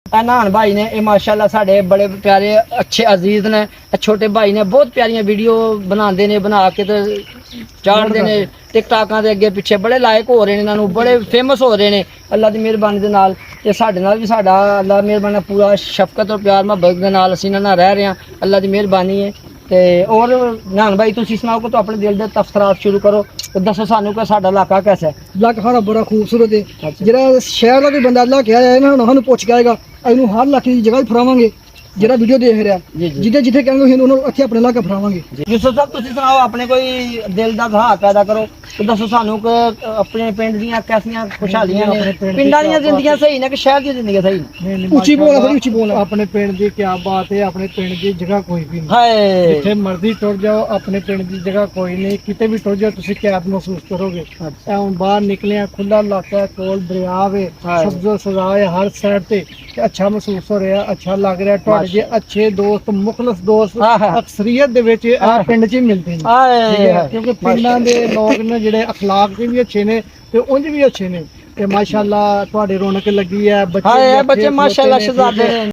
नान भाई ने ये माशाल्लाह साढ़े बड़े प्यारे अच्छे अजीज ने, छोटे भाई ने बहुत प्यारियां वीडियो बनाते ने, बना के तो चाढ़ते ने टिकटाकां दे अगे पिछे, बड़े लायक हो रहे हैं, इन्होंने बड़े फेमस हो रहे हैं अल्लाह की मेहरबानी दे नाल। ते साडे नाल भी साडा अल्लाह मेहरबानी पूरा शफकत और प्यार मोहब्बत दे नाल असीं इन्हां नाल रह रहे हैं, अल्लाह की मेहरबानी है। ते और नान भाई तुसीं सुनाओ कि तो अपने दिल दे तफसरात शुरू करो, तो दसो सानू कि साडा इलाका कैसा है। इलाका साढ़ा बड़ा खूबसूरत है। अच्छा। ਜਿਹੜਾ ਸ਼ਹਿਰ ਦਾ ਕੋਈ ਬੰਦਾ ਲਾ ਕੇ ਆਇਆ ਨਾ ਸਾਨੂੰ ਪੁੱਛ ਕੇ ਆਏਗਾ, ਇਹਨੂੰ ਹਰ ਇਲਾਕੇ ਦੀ ਜਗ੍ਹਾ ਫਰਾਵਾਂਗੇ। ਜਿਹੜਾ ਵੀਡੀਓ ਦੇਖ ਰਿਹਾ जी जी ਜਿੱਥੇ ਜਿੱਥੇ ਕਹਿੰਗੇ ਉਹਨੂੰ ਇੱਥੇ ਆਪਣੇ ਇਲਾਕਾ ਫਰਾਵਾਂਗੇ। यूसुफ साहब तुसीं सुनाओ अपने कोई दिल दा हाल पैदा करो, तो दसो सानू कि अपने पिंड दियां कैसियां खुशहालियां ने, पिंडां दियां जिंदगियां सही ने कि शहर दी जिंदगियां सही ने। ਉੱਚੀ ਬੋਲ ਥੋੜੀ ਉੱਚੀ ਬੋਲ। ਆਪਣੇ ਪਿੰਡ ਦੀ ਕੀ ਬਾਤ ਹੈ, ਆਪਣੇ ਪਿੰਡ ਦੀ ਜਗ੍ਹਾ ਕੋਈ ਵੀ ਨਹੀਂ। हाय ਜਿੱਥੇ ਮਰਜ਼ੀ ਟੁਰ ਜਾਓ, ਆਪਣੇ ਪਿੰਡ ਦੀ ਜਗ੍ਹਾ ਕੋਈ ਨਹੀਂ। ਕਿਤੇ ਵੀ ਟੁਰ ਜਾਓ ਤੁਸੀਂ ਕੈਦ ਮਹਿਸੂਸ ਕਰੋਗੇ। ਐ ਹੁਣ ਬਾਹਰ ਨਿਕਲਿਆ, ਖੁੱਲਾ ਇਲਾਕਾ, ਕੋਲ ਦਰਿਆ ਵੇ, ਸਬਜ਼ੋ ਸਜ਼ਾ ਹੈ ਹਰ ਸਾਈਡ ਤੇ ਅੱਛਾ ਮਹਿਸੂਸ ਹੋ ਰਿਹਾ, ਅੱਛਾ ਲੱਗ ਰਿਹਾ। ਤੁਹਾਡੇ ਜੇ ਅੱਛੇ ਦੋਸਤ, ਮੁਖਲਸ ਦੋਸਤ ਅਕਸਰੀਅਤ ਦੇ ਵਿੱਚ ਆ ਪਿੰਡ 'ਚ ਹੀ ਮਿਲਦੇ ਨੇ। ਠੀਕ ਹੈ, ਕਿਉਂਕਿ ਪਿੰਡਾਂ ਦੇ ਲੋਕ ਨੇ ਜਿਹੜੇ ਅਖਲਾਕ ਦੇ ਵੀ ਅੱਛੇ ਨੇ ਤੇ ਉਂਝ ਵੀ ਅੱਛੇ ਨੇ। ਤੇ ਮਾਸ਼ਾਅੱਲਾ ਤੁਹਾਡੇ ਰੌਣਕ ਲੱਗੀ ਹੈ, हाय ਬੱਚੇ बच्चे माशाल्लाह शहजादे ने।